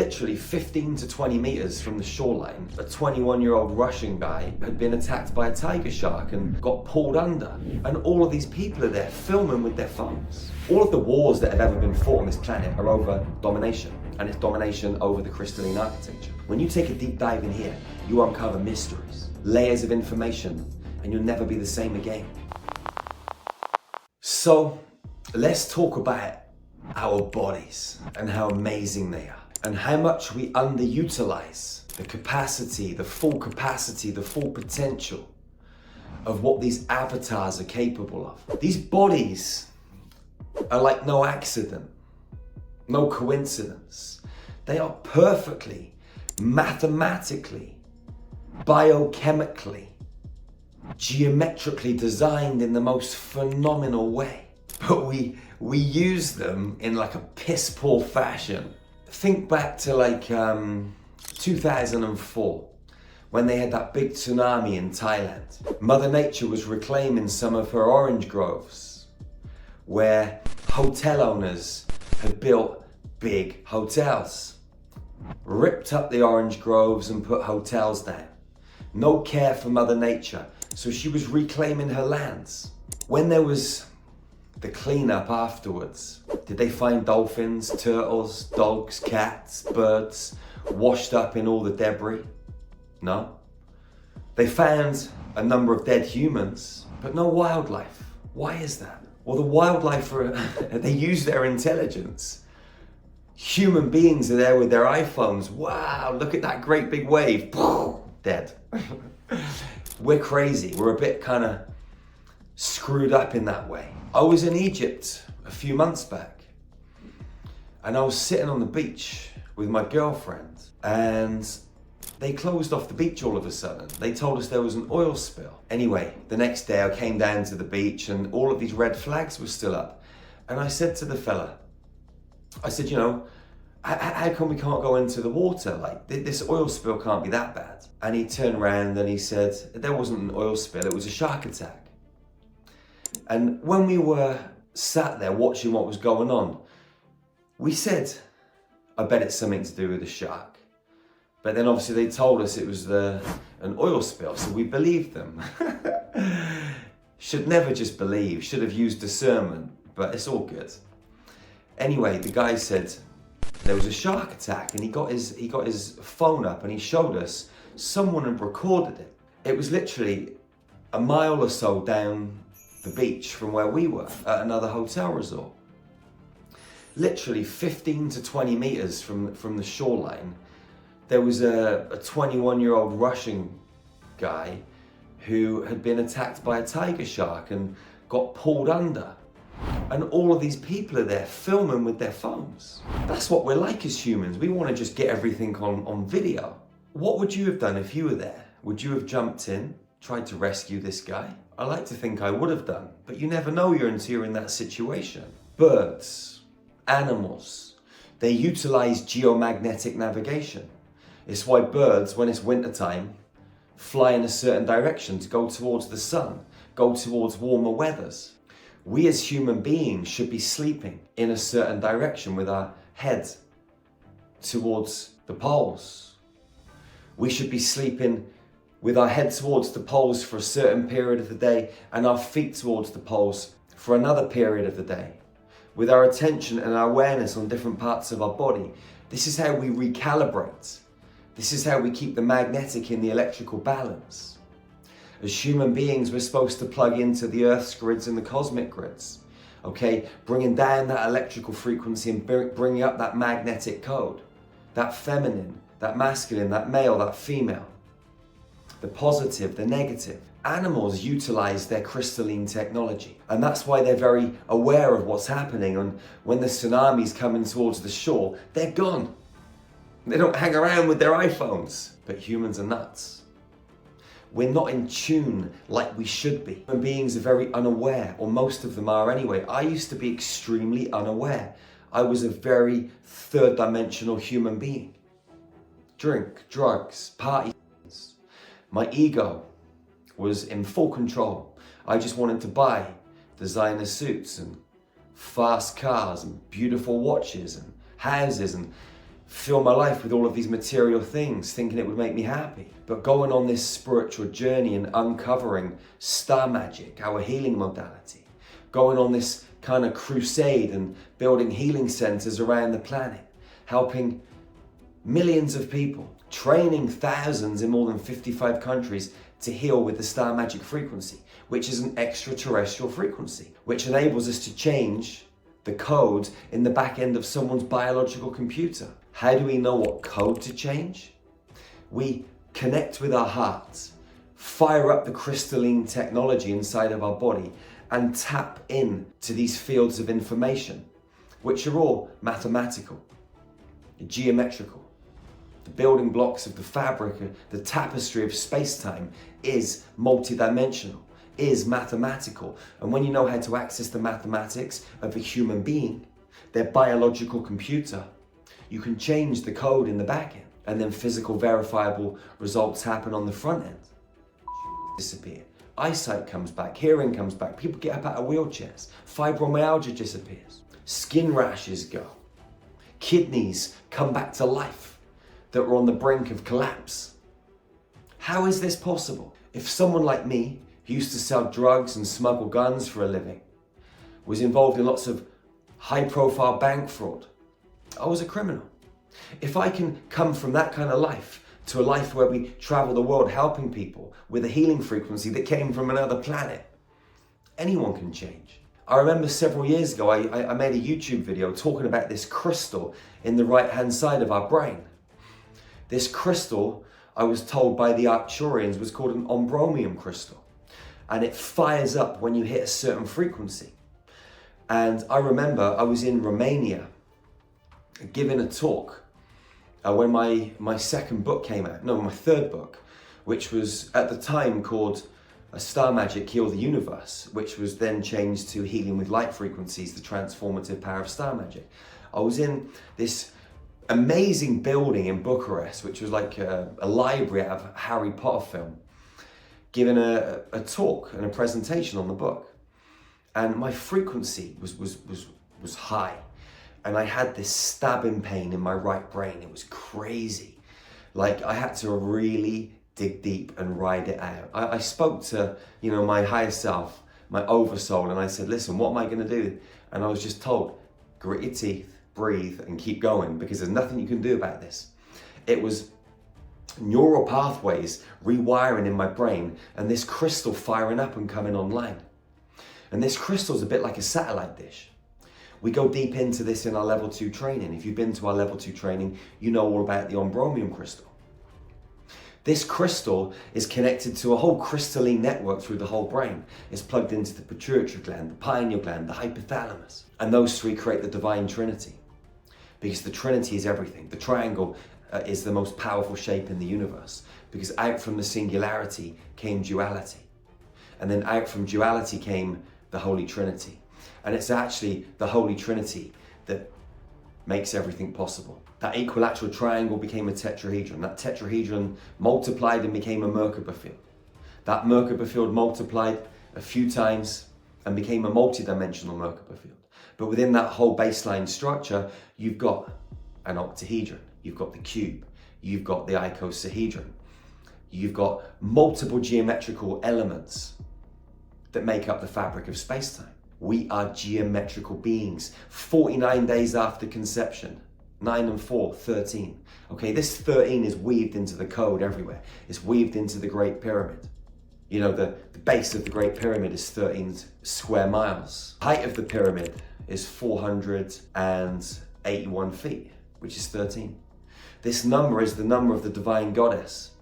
Literally 15 to 20 meters from the shoreline, a 21-year-old Russian guy had been attacked by a tiger shark and got pulled under. And all of these people are there filming with their phones. All of the wars that have ever been fought on this planet are over domination, and it's domination over the crystalline architecture. When you take a deep dive in here, you uncover mysteries, layers of information, and you'll never be the same again. So let's talk about our bodies and how amazing they are, and how much we underutilize the capacity, the full potential of what these avatars are capable of. These bodies are like no accident, no coincidence. They are perfectly, mathematically, biochemically, geometrically designed in the most phenomenal way. But we use them in like a piss poor fashion. Think back to like 2004, when they had that big tsunami in Thailand. Mother Nature was reclaiming some of her orange groves, where hotel owners had built big hotels, ripped up the orange groves and put hotels down. No care for Mother Nature, so she was reclaiming her lands. When there was the cleanup afterwards, did they find dolphins, turtles, dogs, cats, birds washed up in all the debris? No. They found a number of dead humans, but no wildlife. Why is that? Well, the wildlife, they use their intelligence. Human beings are there with their iPhones. Wow, look at that great big wave. Dead. We're crazy. We're a bit kind of screwed up in that way. I was in Egypt a few months back, and I was sitting on the beach with my girlfriend, and they closed off the beach all of a sudden. They told us there was an oil spill. Anyway, the next day I came down to the beach and all of these red flags were still up. And I said to the fella, I said, you know, how come we can't go into the water? Like, this oil spill can't be that bad. And he turned around and he said, there wasn't an oil spill, it was a shark attack. And when we were sat there watching what was going on, we said, I bet it's something to do with the shark. But then obviously they told us it was an oil spill, so we believed them. Should never just believe, should have used discernment, but it's all good. Anyway, the guy said there was a shark attack, and he got his phone up and he showed us someone had recorded it. It was literally a mile or so down the beach from where we were at another hotel resort. Literally 15 to 20 meters from the shoreline, there was a 21-year-old Russian guy who had been attacked by a tiger shark and got pulled under. And all of these people are there filming with their phones. That's what we're like as humans. We want to just get everything on video. What would you have done if you were there? Would you have jumped in, tried to rescue this guy? I like to think I would have done, but you never know until you're in that situation. Birds, animals, they utilize geomagnetic navigation. It's why birds, when it's wintertime, fly in a certain direction to go towards the sun, go towards warmer weathers. We as human beings should be sleeping in a certain direction with our head towards the poles. We should be sleeping with our head towards the poles for a certain period of the day and our feet towards the poles for another period of the day. With our attention and our awareness on different parts of our body. This is how we recalibrate. This is how we keep the magnetic in the electrical balance. As human beings, we're supposed to plug into the Earth's grids and the cosmic grids. Okay, bringing down that electrical frequency and bringing up that magnetic code. That feminine, that masculine, that male, that female. The positive, the negative. Animals utilize their crystalline technology. And that's why they're very aware of what's happening. And when the tsunami's coming towards the shore, they're gone. They don't hang around with their iPhones. But humans are nuts. We're not in tune like we should be. Human beings are very unaware, or most of them are anyway. I used to be extremely unaware. I was a very third-dimensional human being. Drink, drugs, party. My ego was in full control. I just wanted to buy designer suits and fast cars and beautiful watches and houses and fill my life with all of these material things, thinking it would make me happy. But going on this spiritual journey and uncovering star magic, our healing modality, going on this kind of crusade and building healing centers around the planet, helping millions of people, training thousands in more than 55 countries to heal with the star magic frequency, which is an extraterrestrial frequency, which enables us to change the code in the back end of someone's biological computer. How do we know what code to change? We connect with our hearts, fire up the crystalline technology inside of our body, and tap in to these fields of information, which are all mathematical, geometrical. The building blocks of the fabric, the tapestry of space-time is multidimensional, is mathematical. And when you know how to access the mathematics of a human being, their biological computer, you can change the code in the back end, and then physical verifiable results happen on the front end. Disappear. Eyesight comes back, hearing comes back, people get up out of wheelchairs, fibromyalgia disappears, skin rashes go, kidneys come back to life that were on the brink of collapse. How is this possible? If someone like me, who used to sell drugs and smuggle guns for a living, was involved in lots of high-profile bank fraud, I was a criminal. If I can come from that kind of life to a life where we travel the world helping people with a healing frequency that came from another planet, anyone can change. I remember several years ago, I made a YouTube video talking about this crystal in the right-hand side of our brain. This crystal, I was told by the Arcturians, was called an ombromium crystal. And it fires up when you hit a certain frequency. And I remember I was in Romania giving a talk when my second book came out. No, my third book, which was at the time called Star Magic, Heal the Universe, which was then changed to Healing with Light Frequencies, the transformative power of star magic. I was in this amazing building in Bucharest, which was like a library out of a Harry Potter film, giving a talk and a presentation on the book. And my frequency was high. And I had this stabbing pain in my right brain. It was crazy. Like I had to really dig deep and ride it out. I spoke to, my higher self, my oversoul, and I said, listen, what am I gonna do? And I was just told, grit your teeth, breathe, and keep going, because there's nothing you can do about this. It was neural pathways rewiring in my brain, and this crystal firing up and coming online. And this crystal's a bit like a satellite dish. We go deep into this in our level 2 training. If you've been to our level 2 training, you know all about the ombromium crystal. This crystal is connected to a whole crystalline network through the whole brain. It's plugged into the pituitary gland, the pineal gland, the hypothalamus. And those three create the divine trinity. Because the trinity is everything. The triangle is the most powerful shape in the universe. Because out from the singularity came duality. And then out from duality came the Holy Trinity. And it's actually the Holy Trinity that makes everything possible. That equilateral triangle became a tetrahedron. That tetrahedron multiplied and became a Merkaba field. That Merkaba field multiplied a few times and became a multi-dimensional Merkaba field. But within that whole baseline structure, you've got an octahedron, you've got the cube, you've got the icosahedron, you've got multiple geometrical elements that make up the fabric of space-time. We are geometrical beings. 49 days after conception, 9 and 4, 13. Okay, this 13 is weaved into the code everywhere. It's weaved into the Great Pyramid. The base of the Great Pyramid is 13 square miles. The height of the pyramid is 481 feet, which is 13. This number is the number of the divine goddess,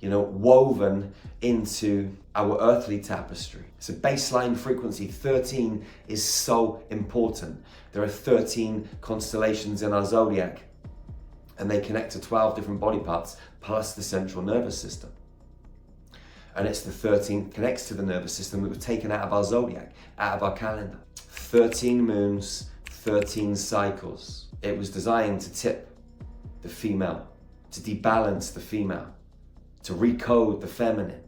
woven into our earthly tapestry. So baseline frequency 13 is so important. There are 13 constellations in our zodiac, and they connect to 12 different body parts, plus the central nervous system. And it's the 13 connects to the nervous system that was taken out of our zodiac, out of our calendar. 13 moons, 13 cycles. It was designed to tip the female, to debalance the female, to recode the feminine,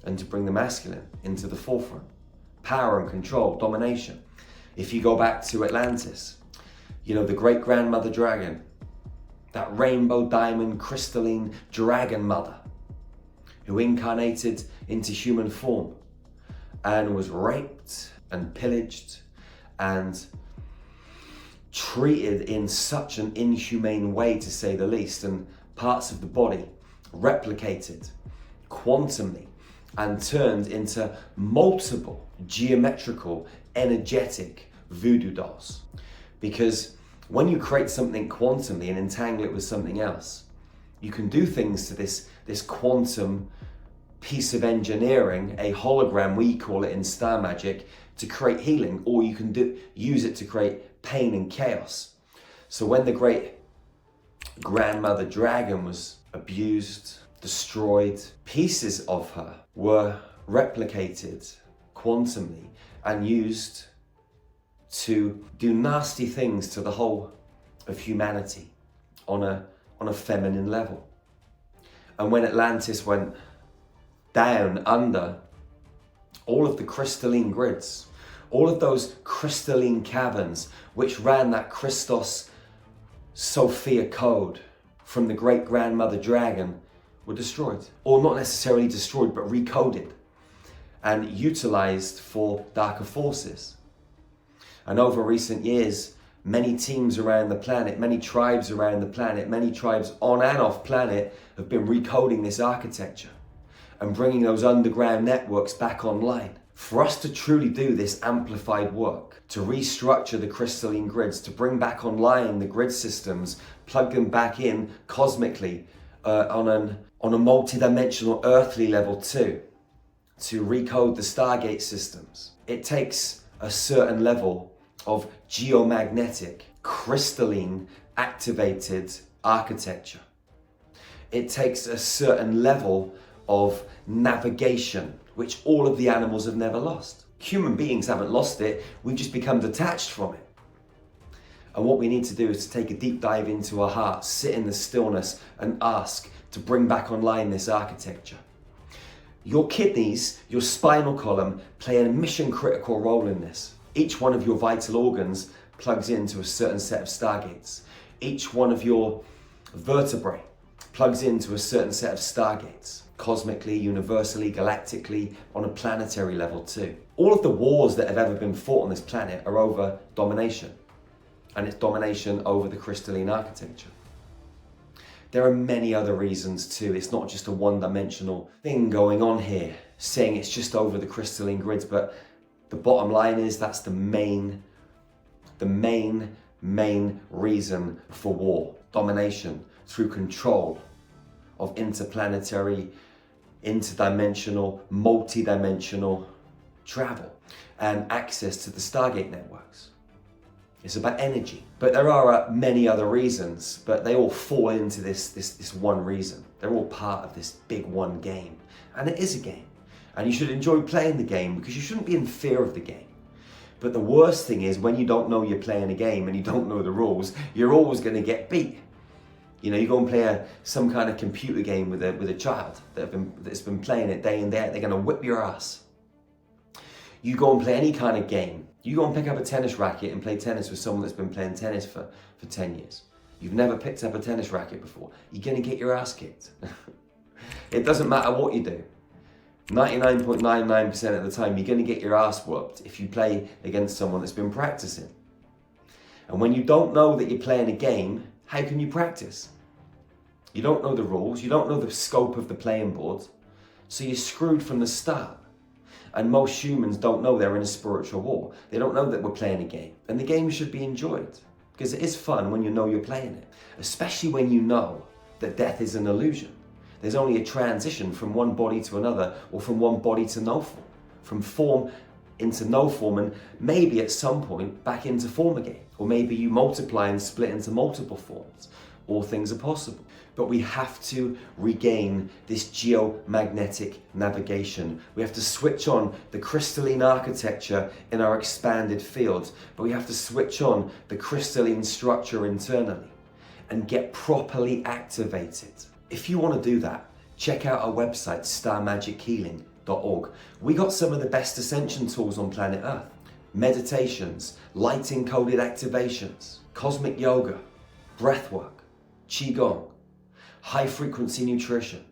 and to bring the masculine into the forefront. Power and control, domination. If you go back to Atlantis, You know, the great grandmother dragon, that rainbow diamond crystalline dragon mother who incarnated into human form and was raped and pillaged and treated in such an inhumane way, to say the least, and parts of the body replicated quantumly and turned into multiple geometrical, energetic voodoo dolls. Because when you create something quantumly and entangle it with something else, you can do things to this quantum piece of engineering, a hologram we call it in star magic, to create healing, or you can use it to create pain and chaos. So when the great grandmother dragon was abused, destroyed, pieces of her were replicated quantumly and used to do nasty things to the whole of humanity on a feminine level. And when Atlantis went down under, all of the crystalline grids, all of those crystalline caverns which ran that Christos Sophia code from the great grandmother dragon were destroyed. Or not necessarily destroyed, but recoded and utilized for darker forces. And over recent years, many teams around the planet, many tribes around the planet, many tribes on and off planet have been recoding this architecture and bringing those underground networks back online. For us to truly do this amplified work, to restructure the crystalline grids, to bring back online the grid systems, plug them back in cosmically on a multi-dimensional earthly level too, to recode the Stargate systems, it takes a certain level of geomagnetic, crystalline, activated architecture. It takes a certain level of navigation, which all of the animals have never lost. Human beings haven't lost it, we've just become detached from it. And what we need to do is to take a deep dive into our hearts, sit in the stillness and ask to bring back online this architecture. Your kidneys, your spinal column play a mission critical role in this. Each one of your vital organs plugs into a certain set of stargates. Each one of your vertebrae plugs into a certain set of stargates, cosmically, universally, galactically, on a planetary level too. All of the wars that have ever been fought on this planet are over domination, and it's domination over the crystalline architecture. There are many other reasons too. It's not just a one-dimensional thing going on here, saying it's just over the crystalline grids, but the bottom line is that's the main reason for war. Domination through control of interplanetary, interdimensional, multi-dimensional travel and access to the Stargate networks. It's about energy. But there are many other reasons, but they all fall into this one reason. They're all part of this big one game. And it is a game. And you should enjoy playing the game because you shouldn't be in fear of the game. But the worst thing is when you don't know you're playing a game and you don't know the rules, you're always going to get beat. You know, you go and play some kind of computer game with a child that's been playing it day in day out, they're going to whip your ass. You go and play any kind of game. You go and pick up a tennis racket and play tennis with someone that's been playing tennis for 10 years. You've never picked up a tennis racket before. You're going to get your ass kicked. It doesn't matter what you do. 99.99% of the time, you're going to get your ass whooped if you play against someone that's been practicing. And when you don't know that you're playing a game, how can you practice? You don't know the rules, you don't know the scope of the playing board, so you're screwed from the start. And most humans don't know they're in a spiritual war. They don't know that we're playing a game. And the game should be enjoyed, because it is fun when you know you're playing it, especially when you know that death is an illusion. There's only a transition from one body to another, or from one body to no form, from form into no form, and maybe at some point back into form again. Or maybe you multiply and split into multiple forms. All things are possible. But we have to regain this geomagnetic navigation. We have to switch on the crystalline architecture in our expanded field, but we have to switch on the crystalline structure internally and get properly activated. If you want to do that, check out our website, starmagichealing.org. We got some of the best ascension tools on planet Earth. Meditations, light encoded activations, cosmic yoga, breathwork, qigong, high frequency nutrition,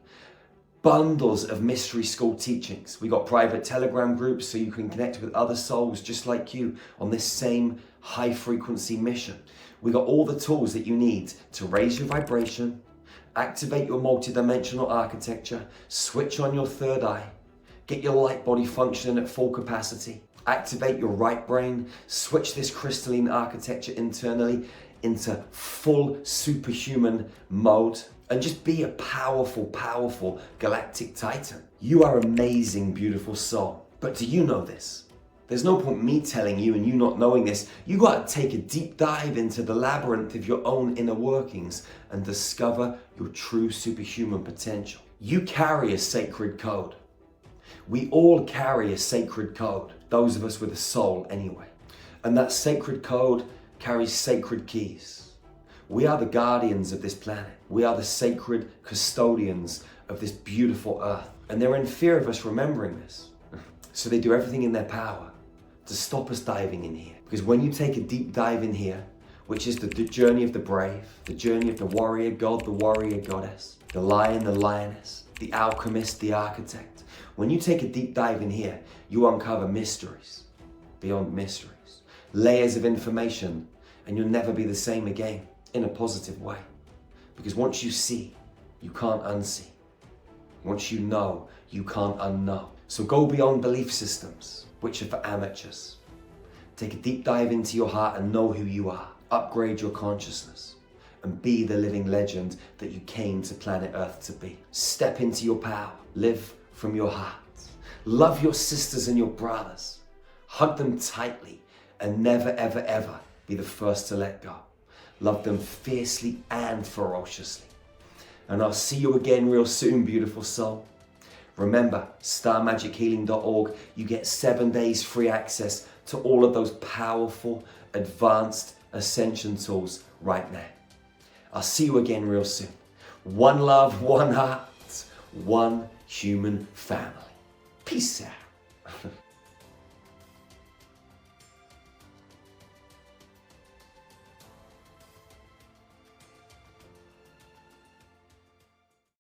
bundles of mystery school teachings. We got private Telegram groups so you can connect with other souls just like you on this same high frequency mission. We got all the tools that you need to raise your vibration, activate your multidimensional architecture, switch on your third eye, get your light body functioning at full capacity, activate your right brain, switch this crystalline architecture internally into full superhuman mode, and just be a powerful, powerful galactic titan. You are amazing, beautiful soul. But do you know this? There's no point me telling you and you not knowing this. You gotta take a deep dive into the labyrinth of your own inner workings and discover your true superhuman potential. You carry a sacred code. We all carry a sacred code, those of us with a soul anyway. And that sacred code carries sacred keys. We are the guardians of this planet. We are the sacred custodians of this beautiful earth. And they're in fear of us remembering this. So they do everything in their power to stop us diving in here. Because when you take a deep dive in here, which is the journey of the brave, the journey of the warrior god, the warrior goddess, the lion, the lioness, the alchemist, the architect. When you take a deep dive in here, you uncover mysteries beyond mysteries, layers of information, and you'll never be the same again in a positive way. Because once you see, you can't unsee. Once you know, you can't unknow. So go beyond belief systems, which are for amateurs. Take a deep dive into your heart and know who you are. Upgrade your consciousness and be the living legend that you came to planet Earth to be. Step into your power. Live from your heart. Love your sisters and your brothers. Hug them tightly and never, ever, ever be the first to let go. Love them fiercely and ferociously. And I'll see you again real soon, beautiful soul. Remember, starmagichealing.org, you get 7 days free access to all of those powerful, advanced ascension tools right now. I'll see you again real soon. One love, one heart, one human family. Peace out.